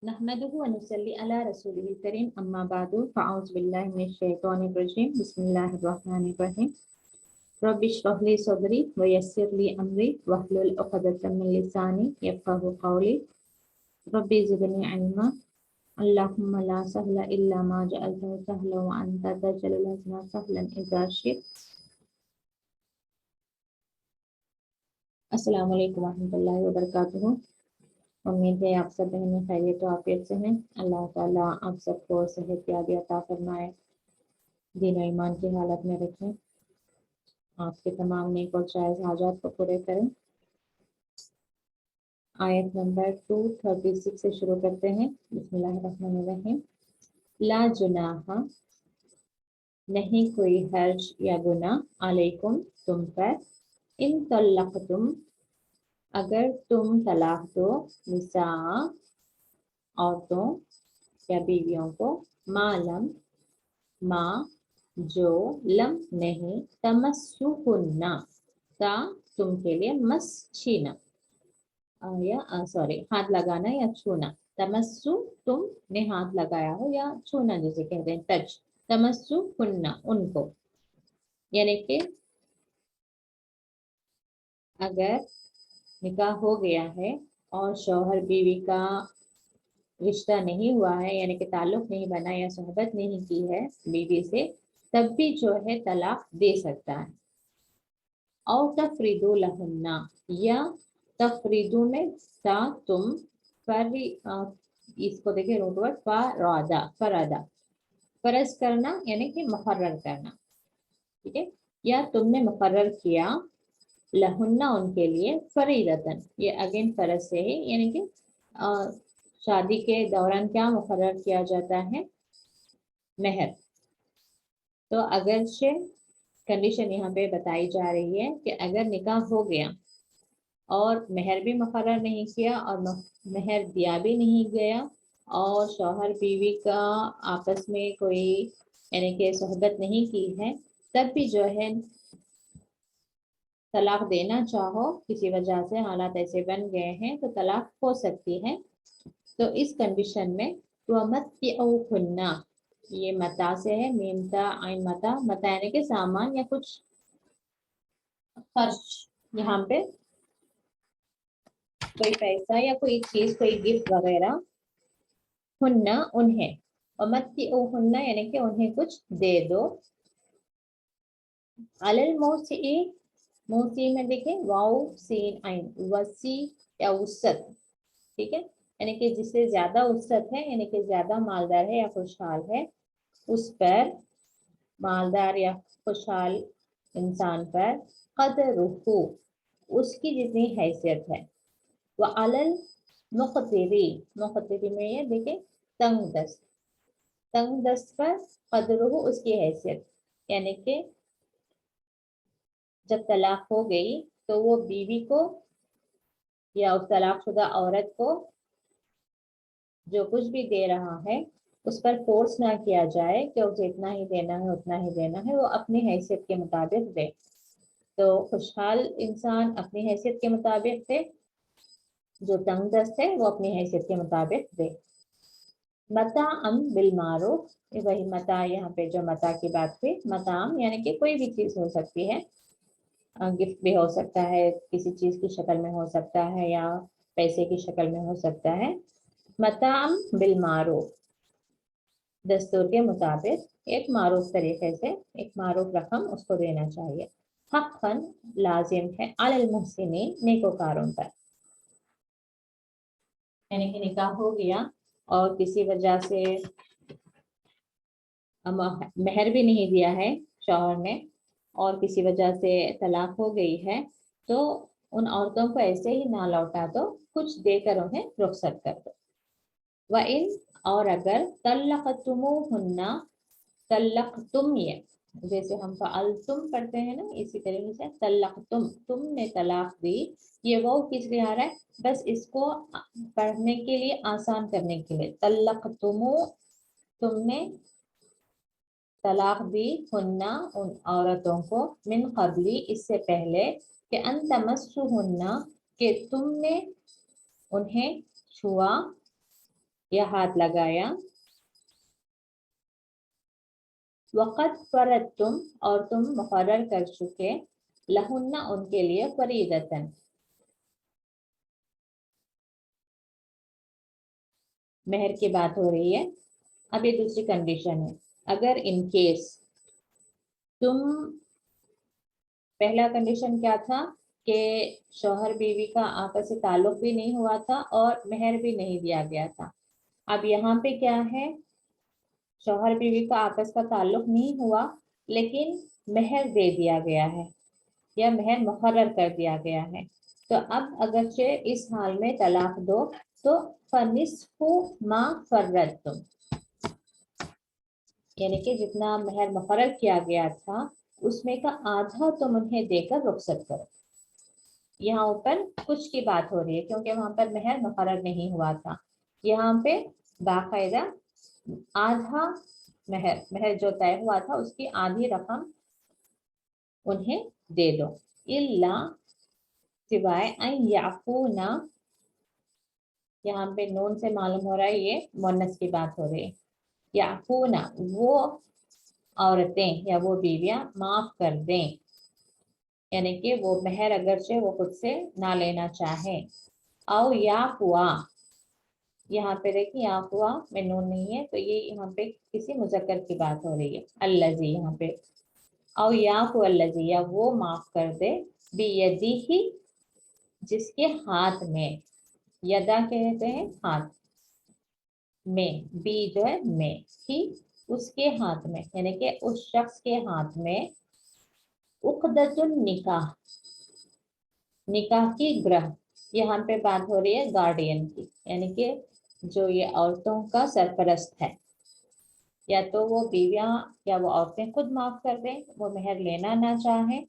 नहमदुहु व नुसल्ली अला रसूलिल करीम अम्मा बादु फ़अऊज़ु बिल्लाहि मिनश शैतानिर रजीम बिस्मिल्लाहिर रहमानिर रहीम रब्बि इश्रह ली सदरी व यस्सिर ली अमरी वहलुल उक़दतम मिन लिसानी यफ़क़हू क़ौली रब्बि ज़िदनी इल्मा अल्लाहुम्मा ला सहला इल्ला मा जअलतहु सहला व अंता तजअलुल हज़ना सहलन इज़ा शि'त। अस्सलामु अलैकुम व रहमतुल्लाहि व बरकातुहू। उम्मीद है आप सब बहनें खैरियत और आफियत से हैं। अल्लाह ताला आप सबको सेहत याबी अता फरमाए, दीन और ईमान की हालत में रखें, आपके तमाम नेक और जायज़ हाजात को पूरे करें। आयत नंबर 236 से शुरू करते हैं। बिस्मिल्लाहिर्रहमानिर्रहीम। ला जुनाहा, नहीं कोई हर्ज या गुनाह, अलैकुम तुम पर, इन तल्लक़तुम, अगर तुम तलाक दो, निसा औरतों या बीवियों को, मालम माँ जो, लम नहीं, तमस्सुहुन्ना ता तुम के लिए, मस छीना या सॉरी हाथ लगाना या छूना, तमस्सु तुमने हाथ लगाया हो या छूना जिसे कहते हैं टच, तमस्सुहुन्ना उनको, यानी कि अगर निकाह हो गया है और शौहर बीवी का रिश्ता नहीं हुआ है, यानी कि ताल्लुक नहीं बना या सोहबत नहीं की है बीवी से, तब भी जो है तलाक दे सकता है। और तफरीदु लहुन्ना, या तफरीदु में ता तुम, पर इसको देखिए रूट वर्ड फरादा, फरादा फर्ज करना यानी कि मुकर्रर करना, ठीक है, या तुमने मुकर्रर किया, लहुन्ना उनके लिए, फरीदतन, ये अगेन फर्ज से है, यानी कि शादी के दौरान क्या मुकर्रर किया जाता है, मेहर। तो अगर से कंडीशन यहाँ पे बताई जा रही है कि अगर निकाह हो गया और मेहर भी मुकर्रर नहीं किया और मेहर दिया भी नहीं गया और शौहर बीवी का आपस में कोई यानी कि सोहबत नहीं की है, तब भी जो है तलाक देना चाहो, किसी वजह से हालात ऐसे बन गए हैं तो तलाक हो सकती है। तो इस कंडीशन में तुमत्तिउहुन्ना, ये मता से है, मीमता आइन मता, मता यानी कि सामान या कुछ खर्च, यहाँ पे कोई पैसा या कोई चीज, कोई गिफ्ट वगैरह, हुन्ना उन्हें, और मत्तिउहुन्ना यानी कि उन्हें कुछ दे दो। अलल मौसी, मौसी में देखें वाउ सीन आइन, वसी या वसत, ठीक है, यानी कि जिससे ज्यादा वसत है, यानी कि ज्यादा मालदार है या खुशहाल है, उस पर, मालदार या खुशहाल इंसान पर, क़दरुहु, उसकी जितनी हैसियत है, व अलल मुक़तिरी, मुक़तिरी में ये देखें तंग दस्त, तंग दस्त पर क़दरुहु, उसकी हैसियत, यानी कि जब तलाक हो गई तो वो बीवी को या उस तलाकशुदा औरत को जो कुछ भी दे रहा है उस पर फोर्स ना किया जाए कि उसे इतना ही देना है, उतना ही देना है, वो अपनी हैसियत के मुताबिक दे। तो खुशहाल इंसान अपनी हैसियत के मुताबिक दे, जो तंग दस्त है वो अपनी हैसियत के मुताबिक दे। मताअम बिल मारूफ, वही मता, यहाँ पे जो मता की बात हुई, मताम यानी कि कोई भी चीज हो सकती है, गिफ्ट भी हो सकता है, किसी चीज की शक्ल में हो सकता है या पैसे की शक्ल में हो सकता है। मताम बिल मारूफ, दस्तूर के मुताबिक, एक मारूफ तरीके से, एक मारूफ रकम उसको देना चाहिए। हक़्क़न लाजिम है, अलल मुहसिनीन, नेकोकारों पर, यानी कि निकाह हो गया और किसी वजह से मेहर भी नहीं दिया है शौहर ने और किसी वजह से तलाक हो गई है, तो उन औरतों को ऐसे ही ना लौटा दो, कुछ देकर उन्हें रुखसत कर दो। व इन, और अगर तल्लक़तुमुहुन्ना, तल्लक़तुम, ये जैसे हम फ़अल्तुम पढ़ते हैं ना, इसी तरीके से तल्लक़तुम, तुमने तलाक दी, ये वो किस लिए आ रहा है, बस इसको पढ़ने के लिए, आसान करने के लिए, तल्लक़तुमु, तुमने तलाक दी, हुन्ना उन औरतों को, मिन क़ब्ली, इससे पहले, कि अन तमस्सुहुन्ना, कि तुमने उन्हें छुआ, या हाथ लगाया। वक़द फ़रदतुम, और तुम मुक़र्रर कर चुके, लहुन्ना, उनके लिए, फरीदतन, मेहर की बात हो रही है। अब ये दूसरी कंडीशन है, अगर इन केस तुम, पहला कंडीशन क्या था कि शौहर बीवी का आपस में ताल्लुक भी नहीं हुआ था और मेहर भी नहीं दिया गया था। अब यहाँ पे क्या है, शौहर बीवी का आपस का ताल्लुक नहीं हुआ लेकिन मेहर दे दिया गया है या मेहर मुकर्रर कर दिया गया है। तो अब अगरचे इस हाल में तलाक दो तो फनिस्फु मा फर्रतुम, यानी कि जितना मेहर मुकर्रर किया गया था उसमें का आधा तुम उन्हें देकर रुखसत करो। यहाँ ऊपर कुछ की बात हो रही है क्योंकि वहां पर मेहर मुकर्रर नहीं हुआ था। यहाँ पे बाकायदा आधा मेहर, मेहर जो तय हुआ था उसकी आधी रकम उन्हें दे दो। इल्ला, सिवाय अन याफूना, यहाँ पे नून से मालूम हो रहा है ये मुन्नस की बात हो रही है। याफूना, वो औरतें या वो बीवियां माफ कर दें, यानी कि वो मेहर अगरचे वो खुद से ना लेना चाहे। औ या हुआ, यहाँ पे देखिए या हुआ में नून नहीं है तो ये यहाँ पे किसी मुजक्कर की बात हो रही है। अल्लजी यहाँ पे, औ या हुआ अल्लजी, या वो माफ कर दे, बियदी ही, जिसके हाथ में, यदा कहते हैं हाथ में, बी जो है में, ही उसके हाथ में, यानी कि उस शख्स के हाथ में, उक़दतुन निकाह, निकाह की ग्रह, यहाँ पे बात हो रही है गार्डियन की, यानी कि जो ये औरतों का सरपरस्त है। या तो वो बीवियां या वो औरतें खुद माफ कर दें, वो मेहर लेना ना चाहें,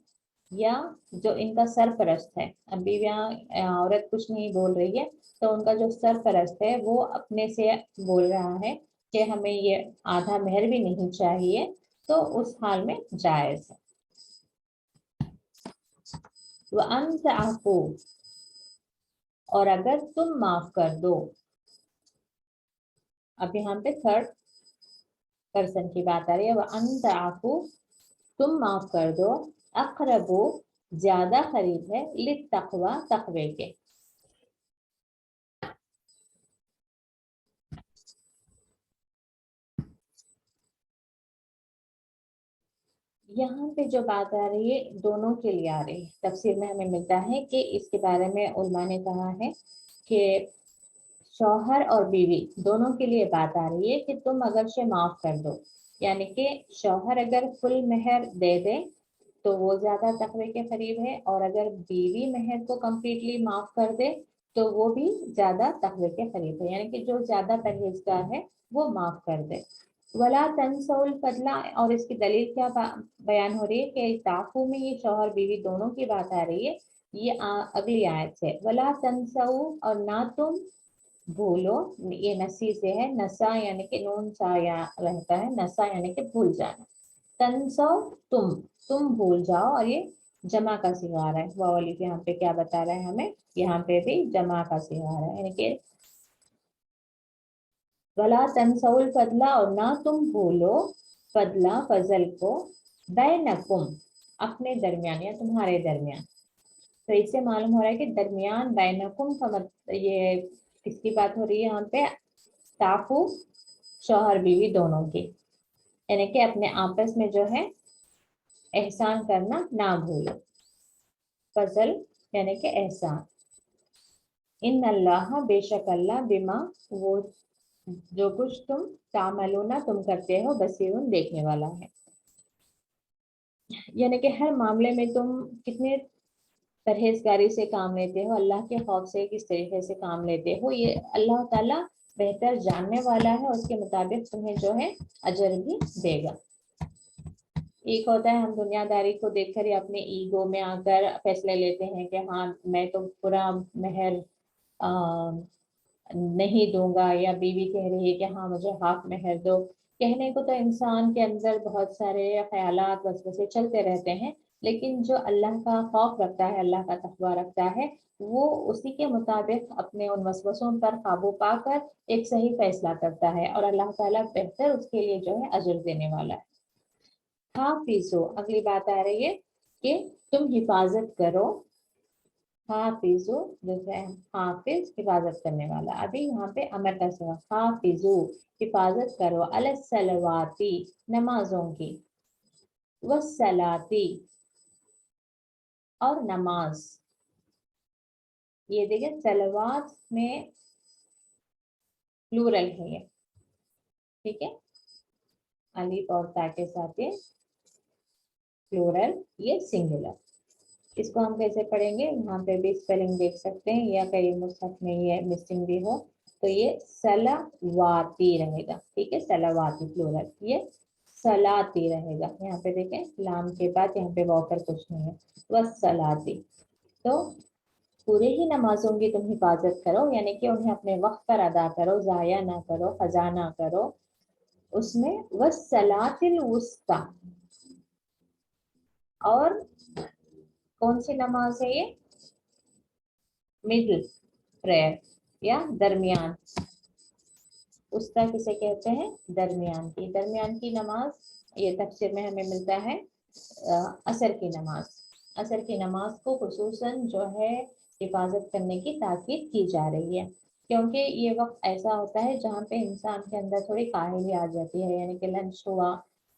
या जो इनका सरपरस्त है, अब बीवियां औरत कुछ नहीं बोल रही है तो उनका जो सरपरस्त है वो अपने से बोल रहा है कि हमें ये आधा मेहर भी नहीं चाहिए, तो उस हाल में जायज है। व अंत आफू, और अगर तुम माफ कर दो, अब यहाँ पे थर्ड पर्सन की बात आ रही है। वह अंत आफू, तुम माफ कर दो, अकरबो, ज्यादा करीब है, लित तकवा, तकवे के। यहाँ पे जो बात आ रही है दोनों के लिए आ रही है। तफसीर में हमें मिलता है कि इसके बारे में उलमा ने कहा है कि शौहर और बीवी दोनों के लिए बात आ रही है कि तुम अगर से माफ कर दो, यानी कि शौहर अगर फुल मेहर दे दे तो वो ज्यादा तकवे के करीब है, और अगर बीवी मेहर को कम्प्लीटली माफ कर दे तो वो भी ज्यादा तकवे के करीब है, यानी कि जो ज्यादा परहेजगार है वो माफ कर दे। वला तनसौल फदला, और इसकी दलील क्या बयान हो रही है कि ताकू में ये शौहर बीवी दोनों की बात आ रही है। ये अगली आयत है, वला तनसऊ, और ना तुम भूलो, ये नसी से है, नसा यानी कि नून सा या रहता है, नसा यानी कि भूल जाना। तनसो, तुम भूल जाओ, और ये जमा का सिगार है। वाली यहाँ पे क्या बता रहा है हमें, यहाँ पे भी जमा का सिगार है, यानी कि वला तनसौल फदला, और ना तुम भूलो, फदला फजल को, बैनकुम, अपने दरमियान या तुम्हारे दरमियान। तो इससे मालूम हो रहा है कि दरमियान बैनकुम का ये किसकी बात हो रही है यहाँ पे, ताकू शौहर बीवी दोनों की, यानी कि अपने आपस में जो है एहसान करना ना भूलो। फजल यानी कि एहसान। इन अल्लाह, बेशक अल्लाह, बिमा, वो जो कुछ तुम तामलूना, तुम करते हो, बसीरुन, देखने वाला है। यानी कि हर मामले में तुम कितने परहेजगारी से काम लेते हो, अल्लाह के खौफ से किस तरीके से काम लेते हो, ये अल्लाह ताला बेहतर जानने वाला है, और उसके मुताबिक तुम्हें जो है अजर भी देगा। एक होता है हम दुनियादारी को देखकर या अपने ईगो में आकर फैसले लेते हैं कि हाँ मैं तो पूरा मेहर नहीं दूंगा, या बीवी कह रही है कि हाँ मुझे हाफ मेहर दो। कहने को तो इंसान के अंदर बहुत सारे ख्यालात वसवसे चलते रहते हैं, لیکن جو اللہ کا خوف رکھتا ہے، اللہ کا تقوی رکھتا ہے، وہ اسی کے مطابق اپنے ان وسوسوں پر قابو پا کر ایک صحیح فیصلہ کرتا ہے، اور اللہ تعالیٰ بہتر اس کے لیے جو ہے اجر دینے والا ہے۔ حافظو، اگلی بات آ رہی ہے کہ تم حفاظت کرو۔ حافظو جیسے حافظ حفاظت کرنے والا، ابھی یہاں پہ امر کا سوا، حافظو حفاظت کرو، علی الصلواتی نمازوں کی، والصلاتی اور نماز۔ یہ دیکھیں صلوات میں پلورل ہے یہ، ٹھیک ہے، الف اور تا کے ساتھ یہ پلورل، یہ سنگولر۔ اس کو ہم کیسے پڑھیں گے؟ یہاں پہ بھی اسپیلنگ دیکھ سکتے ہیں، یا کئی مصحف میں یہ مسنگ بھی ہو تو یہ صلواتی رہے گا، ٹھیک ہے، صلواتی پلورل، یہ صلاتی رہے گا۔ یہاں پہ دیکھیں لام کے بعد یہاں پہ واو پر کچھ نہیں ہے، والصلاتی۔ تو پورے ہی نمازوں کی تم حفاظت کرو، یعنی کہ انہیں اپنے وقت پر ادا کرو، ضائع نہ کرو، قضا نہ کرو اس میں۔ والصلاۃ الوسطیٰ، اور کون سی نماز ہے یہ؟ مڈل پریئر یا درمیان۔ وسطیٰ کسے کہتے ہیں؟ درمیان کی، درمیان کی نماز۔ یہ تفسیر میں ہمیں ملتا ہے عصر کی نماز، عصر کی نماز کو خصوصاً جو ہے حفاظت کرنے کی تاکید کی جا رہی ہے، کیونکہ یہ وقت ایسا ہوتا ہے جہاں پہ انسان کے اندر تھوڑی کاہلی آ جاتی ہے، یعنی کہ لنچ ہوا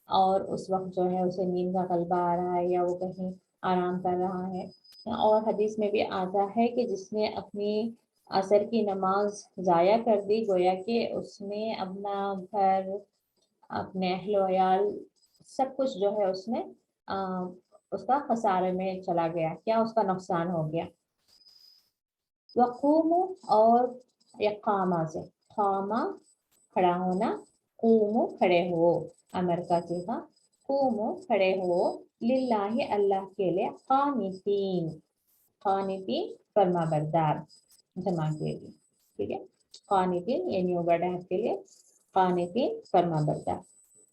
اور اس وقت جو ہے اسے نیند کا غلبہ آ رہا ہے، یا وہ کہیں آرام کر رہا ہے۔ اور حدیث میں بھی آتا ہے کہ جس نے اپنی عصر کی نماز ضائع کر دی، گویا کہ اس نے اپنا گھر، اپنے اہل و عیال، سب کچھ جو ہے اس میں اس کا خسارے میں چلا گیا، کیا اس کا نقصان ہو گیا۔ وقوم، اور اقامہ سے، قامہ کھڑا ہونا، قومو کھڑے ہو، امر کا صیغہ، قومو کھڑے ہو، للہ اللہ کے لیے، قانتین، قانتین فرما بردار، جمع کے لیے، ٹھیک ہے، قانتین یہ نیو ورڈ ہے آپ کے لیے، قانتین فرما بردار۔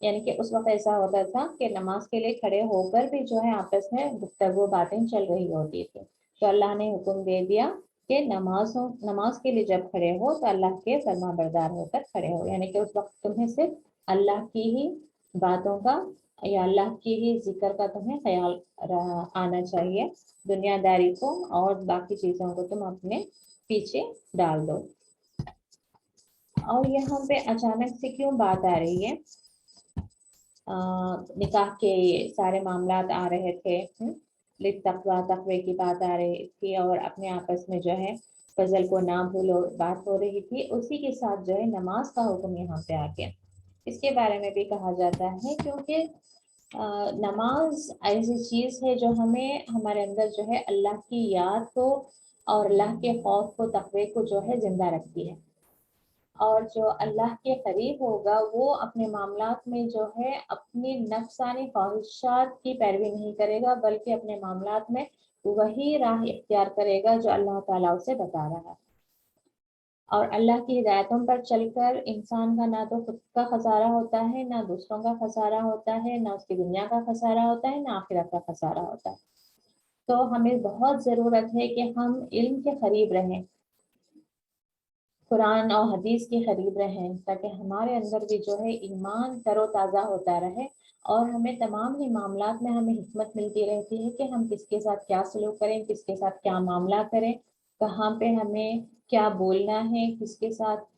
یعنی کہ اس وقت ایسا ہوتا تھا کہ نماز کے لیے کھڑے ہو کر بھی جو ہے آپس میں گفتگو باتیں چل رہی ہوتی تھی، تو اللہ نے حکم دے دیا کہ نماز کے لیے جب کھڑے ہو تو اللہ کے فرما بردار ہو کر کھڑے ہو، یعنی کہ اس وقت تمہیں صرف اللہ کی ہی باتوں کا یا اللہ کی ہی ذکر کا تمہیں خیال آنا چاہیے، دنیا داری کو اور باقی چیزوں کو تم اپنے پیچھے ڈال دو۔ اور یہاں پہ اچانک سے کیوں بات آ رہی ہے؟ نکاح کے سارے معاملات آ رہے تھے، تقوی کی بات آ رہی تھی، اور اپنے آپس میں جو ہے فضل کو نہ بھولو بات ہو رہی تھی، اسی کے ساتھ جو ہے نماز کا حکم یہاں پہ آ گیا۔ اس کے بارے میں بھی کہا جاتا ہے کیونکہ نماز ایسی چیز ہے جو ہمیں ہمارے اندر جو ہے اللہ کی یاد کو اور اللہ کے خوف کو، تقوی کو جو ہے زندہ رکھتی ہے، اور جو اللہ کے قریب ہوگا وہ اپنے معاملات میں جو ہے اپنی نفسانی خواہشات کی پیروی نہیں کرے گا، بلکہ اپنے معاملات میں وہی راہ اختیار کرے گا جو اللہ تعالیٰ اسے بتا رہا ہے۔ اور اللہ کی ہدایتوں پر چل کر انسان کا نہ تو خود کا خسارہ ہوتا ہے، نہ دوسروں کا خسارہ ہوتا ہے، نہ اس کی دنیا کا خسارہ ہوتا ہے، نہ آخرت کا خسارہ ہوتا ہے۔ تو ہمیں بہت ضرورت ہے کہ ہم علم کے قریب رہیں، قرآن اور حدیث کے قریب رہیں، تاکہ ہمارے اندر بھی جو ہے ایمان تر و تازہ ہوتا رہے، اور ہمیں تمام ہی معاملات میں ہمیں حکمت ملتی رہتی ہے کہ ہم کس کے ساتھ کیا سلوک کریں، کس کے ساتھ کیا معاملہ کریں، کہاں پہ ہمیں کیا بولنا ہے، کس کے ساتھ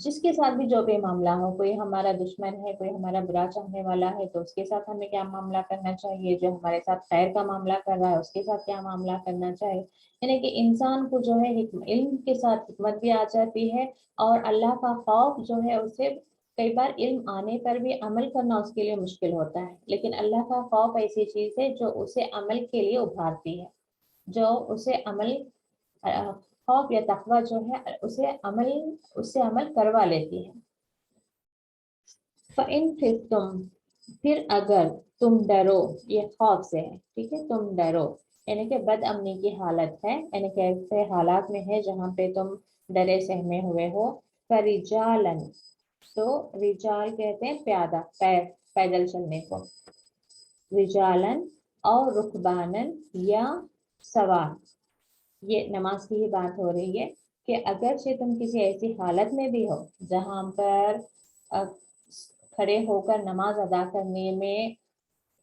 جس کے ساتھ بھی جو بھی معاملہ ہو، کوئی ہمارا دشمن ہے، کوئی ہمارا برا چاہنے والا ہے تو اس کے ساتھ ہمیں کیا معاملہ کرنا چاہیے، جو ہمارے ساتھ خیر کا معاملہ کر رہا ہے اس کے ساتھ کیا معاملہ کرنا چاہیے۔ یعنی کہ انسان کو جو ہے علم کے ساتھ حکمت بھی آ جاتی ہے، اور اللہ کا خوف جو ہے اسے کئی بار علم آنے پر بھی عمل کرنا اس کے لیے مشکل ہوتا ہے، لیکن اللہ کا خوف ایسی چیز ہے جو اسے عمل کے لیے ابھارتی ہے، جو اسے عمل خوف یا تقوی جو ہے اس سے عمل کروا لیتی ہے۔ فَإِن خِفْتُمْ، پھر اگر تم ڈرو، یہ خوف سے ہے، ٹھیک ہے، تم ڈرو یعنی کہ بد امنی کی حالت ہے، یعنی کہ ایسے حالات میں ہے جہاں پہ تم ڈرے سہمے ہوئے ہو، فَرِجَالًا، تو رجال کہتے ہیں پیادہ، پیدل چلنے کو، رجالن और रुकबानन या सवार। ये नमाज की ही बात हो रही है कि अगर से तुम किसी ऐसी हालत में भी हो जहां पर खड़े होकर नमाज अदा करने में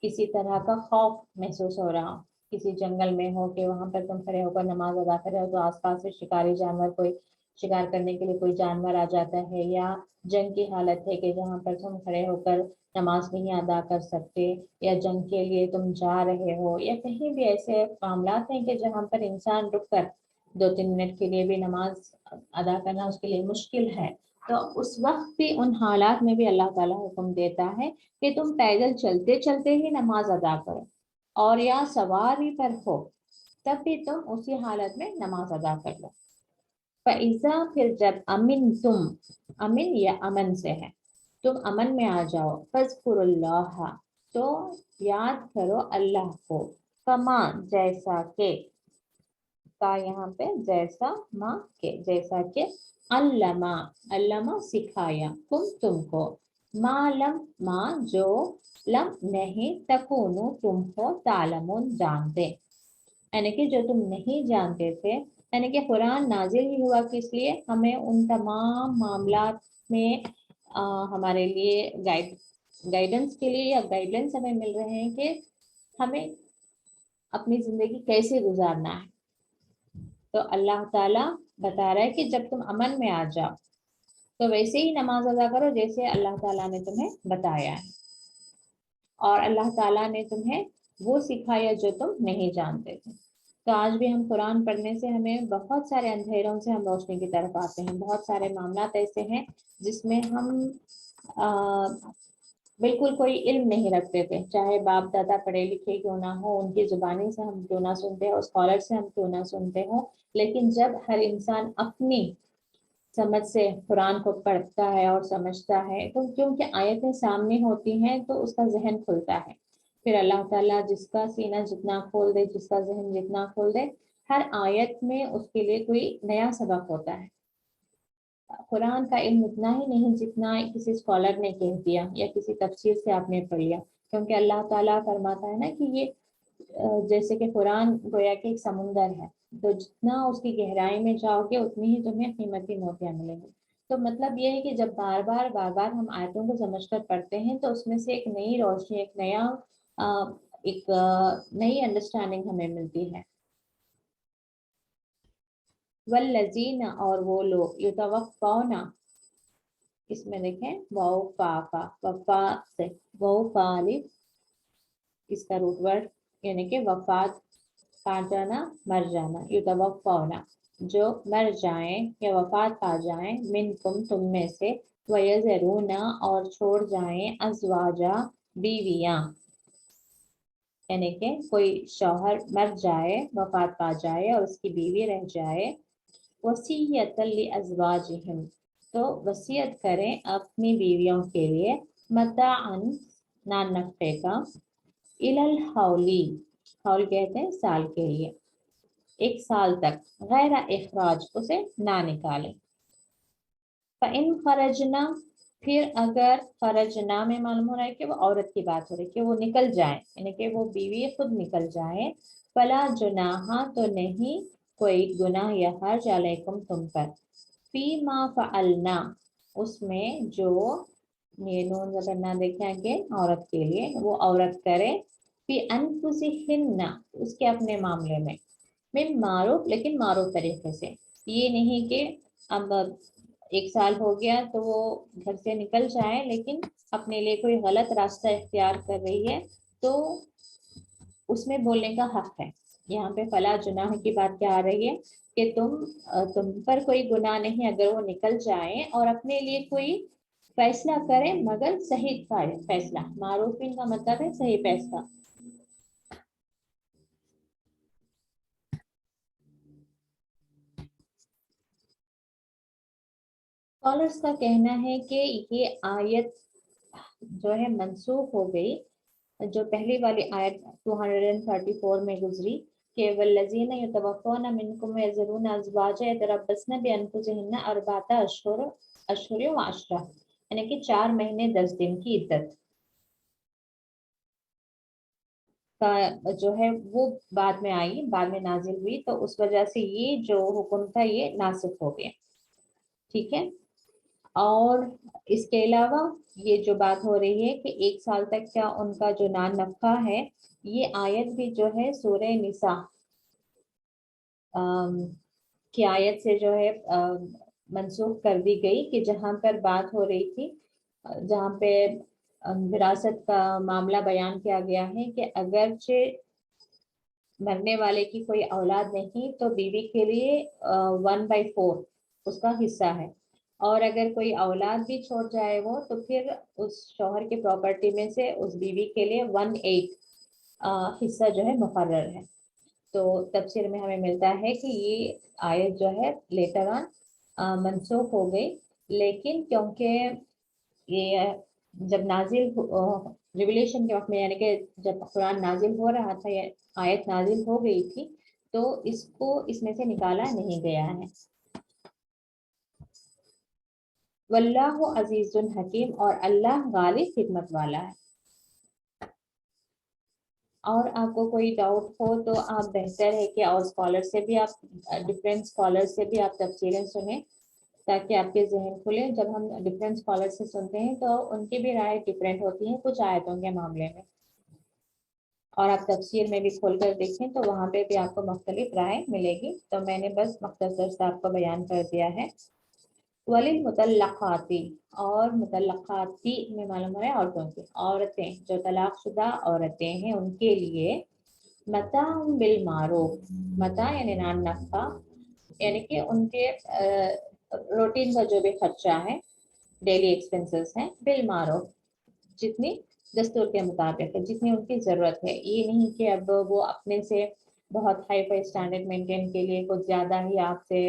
किसी तरह का खौफ महसूस हो रहा हो, किसी जंगल में हो कि वहां पर तुम खड़े होकर नमाज अदा कर रहे हो तो आसपास से शिकारी जानवर, कोई शिकार करने के लिए कोई जानवर आ जाता है, या जंग की हालत है कि जहाँ पर तुम खड़े होकर नमाज नहीं अदा कर सकते, या जंग के लिए तुम जा रहे हो, या कहीं भी ऐसे मामला हैं कि जहाँ पर इंसान रुक कर 2-3 मिनट के लिए भी नमाज अदा करना उसके लिए मुश्किल है, तो उस वक्त भी उन हालात में भी अल्लाह ताला हुक्म देता है कि तुम पैदल चलते चलते ही नमाज अदा करो, और या सवारी पर हो तब भी तुम उसी हालत में नमाज अदा कर लो। फैज़ा, फिर जब अमिन तुम, अमिन या अमन से है, तुम अमन में आ जाओ, फज़कुरुल्लाह, तो याद करो अल्लाह को, कमा, जैसा के, का यहाँ पे जैसा, माँ के, जैसा के, अल्लमा, अल्लमा सिखाया, तुमको, मालम, माँ जो, लम नहीं, तकुनु तुम हो, तालमुन जानते, यानी कि जो तुम नहीं जानते थे, यानी कि कुरान नाजिल ही हुआ किस लिए, हमें उन तमाम मामलात में हमारे लिए गाइडेंस के लिए, या गाइडेंस हमें मिल रहे हैं कि हमें अपनी जिंदगी कैसे गुजारना है। तो अल्लाह ताला बता रहा है कि जब तुम अमन में आ जाओ तो वैसे ही नमाज अदा करो जैसे अल्लाह ताला ने तुम्हें बताया है, और अल्लाह ताला ने तुम्हें वो सिखाया जो तुम नहीं जानते थे। तो आज भी हम कुरान पढ़ने से हमें बहुत सारे अंधेरों से हम रोशनी की तरफ आते हैं। बहुत सारे मामलात ऐसे हैं जिसमें हम बिल्कुल कोई इल्म नहीं रखते थे, चाहे बाप दादा पढ़े लिखे क्यों ना हो, उनकी जुबानी से हम क्यों ना सुनते हो, स्कॉलर से हम क्यों ना सुनते हो, लेकिन जब हर इंसान अपनी समझ से कुरान को पढ़ता है और समझता है तो क्योंकि आयतें सामने होती हैं तो उसका जहन खुलता है। फिर अल्लाह ताला जिसका सीना जितना खोल दे, जिसका जहन जितना खोल दे, हर आयत में उसके लिए कोई नया सबक होता है। कुरान का इल्म उतना ही नहीं जितना किसी स्कॉलर ने कह दिया या किसी तफसीर से आपने पढ़ लिया, क्योंकि अल्लाह ताला फरमाता है ना कि ये जैसे कि कुरान गोया कि एक समुंदर है, तो जितना उसकी गहराई में जाओगे उतनी ही तुम्हें कीमती मोतियां मिलेंगी। तो मतलब ये है कि जब बार बार हम आयतों को समझकर पढ़ते हैं तो उसमें से एक नई रोशनी, एक नया एक नई अंडरस्टैंडिंग हमें मिलती है। वल्लजीना, और वो लोग, युतवफ़ौना, इसमें देखें वाओ फा वफा से वाओ फालिफ, इसका रूट वर्ड यानी कि वफात, पा जाना, मर जाना, युतवफ़ौना, जो मर जाएं या वफात पा जाएं, मिनकुम, तुम में से, वयज़रूना, और छोड़ जाएं, अज़वाजा, बीवियां, यानी कि कोई शौहर मर जाए, वफात पा जाए और उसकी बीवी रह जाए, वसीयतन लिअज़वाजिहिम, तो वसीयत करें अपनी बीवियों के लिए, मताअन, नान नफ़े का, इलल हौली, हौल कहते हैं साल के लिए, 1 साल तक, गैर इखराज, उसे ना निकालें। फ़इन खरजना, फिर अगर खरजना में मालूम हो रहा है कि वो औरत की बात हो रही है कि वो निकल जाए, यानी कि वो बीवी खुद निकल जाए, फला जुनाहा, तो नहीं कोई गुनाह या हर्ज अलैकुम, तुम पर, फीमा फ़अलना, उसमें जो, ये नून ज़बर ना देखें आगे, औरत के लिए, वो औरत करे, फी अनफुसिहिन्ना, उसके अपने मामले में, मिन मारूफ, लेकिन मारूफ तरीके से, ये नहीं कि अब 1 साल हो गया तो वो घर से निकल जाए लेकिन अपने लिए कोई गलत रास्ता इख्तियार कर रही है, तो उसमें बोलने का हक है। यहाँ पे फला जुनाह की बात क्या आ रही है कि तुम पर कोई गुनाह नहीं अगर वो निकल जाए और अपने लिए कोई फैसला करें, मगर सही फैसला, मारूफिन का मतलब है सही फैसला। स्कॉलर्स का कहना है कि ये आयत जो है मनसूख हो गई, जो पहली वाली आयत 234 में गुजरी कि वल्लज़ीना यतवफ़्फ़ौना मिनकुम वयज़रूना अज़वाजा यतरब्बसना बिअन्फुसिहिन्ना अर्बअता अशहुर व अशरा, यानी कि 4 महीने 10 दिन की इद्दत। का जो है वो बाद में आई, बाद में नाजिल हुई, तो उस वजह से ये जो हुक्म था ये नासिख हो गया। ठीक है। और इसके अलावा ये जो बात हो रही है कि 1 साल तक क्या उनका जो नान नफका है, ये आयत भी जो है सूरह निसा की आयत से जो है मनसूख कर दी गई, कि जहाँ पर बात हो रही थी, जहाँ पे विरासत का मामला बयान किया गया है कि अगरचे मरने वाले की कोई औलाद नहीं तो बीवी के लिए 1/4 उसका हिस्सा है, और अगर कोई औलाद भी छोड़ जाए वो, तो फिर उस शौहर के प्रॉपर्टी में से उस बीवी के लिए 1/8 हिस्सा जो है मुकर्रर है। तो तफसीर में हमें मिलता है कि ये आयत जो है लेटर ऑन मनसूख हो गई, लेकिन क्योंकि ये जब नाजिल रिविलेशन के वक्त में, यानी कि जब कुरान नाजिल हो रहा था, ये आयत नाजिल हो गई थी, तो इसको इसमें से निकाला नहीं गया है। वल्लाहु अजीजुन हकीम, और अल्लाह गालिब हिकमत वाला है। और आपको कोई डाउट हो तो आप बेहतर है कि और स्कॉलर से भी आप, डिफरेंट स्कॉलर से भी आप तफसीरें सुने, ताकि आपके जहन खुले। जब हम डिफरेंट स्कॉलर से सुनते हैं तो उनकी भी राय डिफरेंट होती है कुछ आयतों के मामले में, और आप तफसीर में भी खोल कर देखें तो वहाँ पे भी आपको मुख्तलिफ राय मिलेगी। तो मैंने बस मुख्तसर से आपको बयान कर दिया है। वलिल मुतल्लक़ाती, और मुतल्लक़ाती में मालूम हो रहा है औरतों की, औरतें जो तलाकशुदा औरतें हैं उनके लिए मताउन बिल मारूफ, मता यानी नान नफ़ा, यानी कि उनके रूटीन का जो भी खर्चा है, डेली एक्सपेंसेस हैं, बिल मारूफ, जितनी दस्तूर के मुताबिक है, जितनी उनकी ज़रूरत है। ये नहीं कि अब वो अपने से बहुत हाई फाई स्टैंडर्ड मेंटेन के लिए कुछ ज़्यादा ही आपसे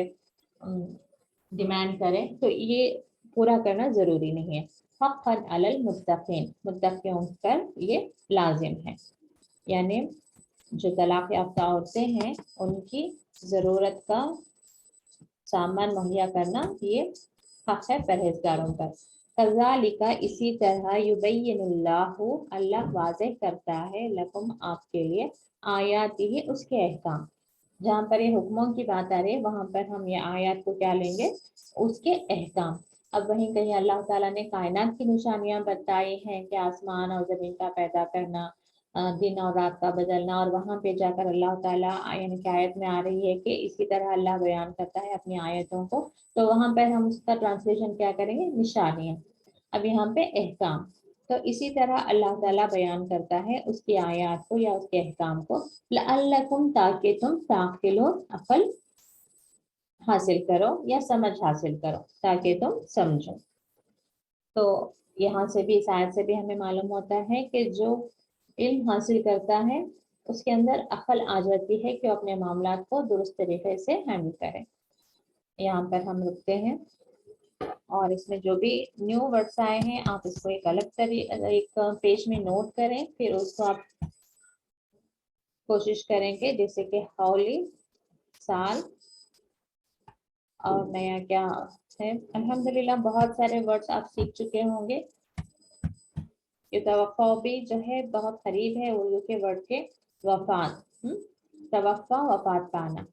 डिमांड करें, तो ये पूरा करना ज़रूरी नहीं है। हक़्क़न अलल मुत्तक़ीन, मुत्तक़ियों पर ये लाजिम है, यानी जो तलाक याफ्ता औरतें हैं उनकी ज़रूरत का सामान मुहैया करना ये हक है परहेजगारों पर। कज़ालिका, इसी तरह, युबय्यिनुल्लाहु, अल्लाह वाज़ेह करता है, लकुम, आपके लिए, आयातिही, उसके अहकाम। जहाँ पर ये हुक्मों की बात आ रही है वहाँ पर हम ये आयत को क्या लेंगे, उसके अहकाम। अब वहीं कहीं अल्लाह ताला ने कायनात की निशानियां बताई हैं कि आसमान और ज़मीन का पैदा करना, दिन और रात का बदलना, और वहाँ पे जाकर अल्लाह ताला यानी कि आयत में आ रही है कि इसी तरह अल्लाह बयान करता है अपनी आयतों को, तो वहाँ पर हम उसका ट्रांसलेशन क्या करेंगे, निशानियाँ। अब यहाँ पे अहकाम, तो इसी तरह अल्लाह ताला बयान करता है उसकी आयत को या उसके अहकाम को, लअल्लकुम, ताकि तुम ताक़िलून, अक्ल हासिल करो या समझ हासिल करो, ताकि तुम समझो। तो यहाँ से भी, इस आयत से भी हमें मालूम होता है कि जो इल्म हासिल करता है उसके अंदर अक्ल आ जाती है कि वो अपने मामलात को दुरुस्त तरीके से हैंडल करे। यहाँ पर हम रुकते हैं, और इसमें जो भी न्यू वर्ड्स आए हैं आप इसको एक अलग एक पेज में नोट करें, फिर उसको आप कोशिश करेंगे, जैसे कि हौली, साल, और नया क्या है। अल्हम्दुलिल्लाह बहुत सारे वर्ड्स आप सीख चुके होंगे। ये तवफ़्फ़ा भी जो है बहुत करीब है उर्दू के वर्ड के, वफात, तवफ़्फ़ा, वफात पाना।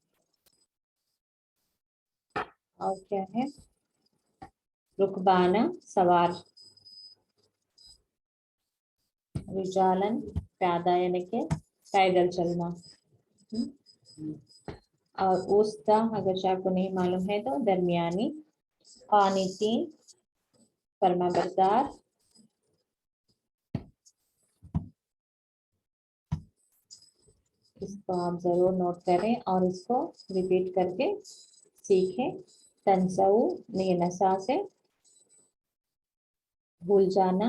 और क्या है, रुकबाना, सवार, रिजालन, प्यादा यानी कि पैदल चलना। और उस्ता, अगर आपको नहीं मालूम है तो दरमियानी। क़ानितीन, फरमाबरदार। इसको आप जरूर नोट करें और इसको रिपीट करके सीखें। तनसऊ, नसा से भूल जाना,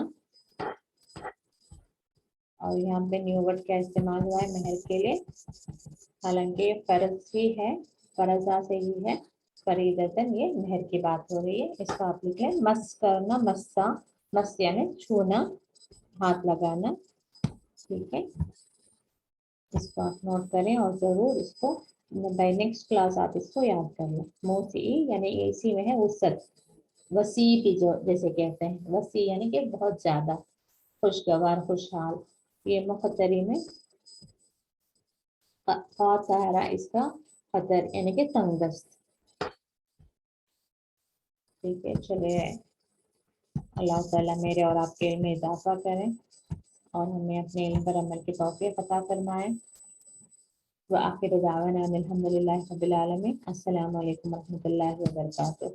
और यहाँ पे न्यू वर्ड क्या इस्तेमाल हुआ है महर के लिए, हालांकि फर्ज ही है, फरजा से ही है, फरीदतन ये महर की बात हो रही है। इसको आप लिख लें, मस करना, मस्सा, मस यानी छूना, हाथ लगाना। ठीक है, इसको आप नोट करें और जरूर इसको बाय नेक्स्ट क्लास आप इसको याद कर लें। मोसी यानी इसी में है वसत, वसी भी जो जैसे कहते हैं, वसी यानी कि बहुत ज्यादा, खुशगवार, खुशहाल, ये मुख्तरी में خاص سہارا اس کا خطر یعنی کہ تنگ دست. ٹھیک ہے چلے اللہ تعالیٰ میرے اور آپ کے علم میں اضافہ کریں اور ہمیں اپنے علم پر عمل کی توفیق عطا فرمائیں. وآخر دعوانا الحمد للہ رب العالمین. السلام علیکم ورحمۃ اللہ وبرکاتہ.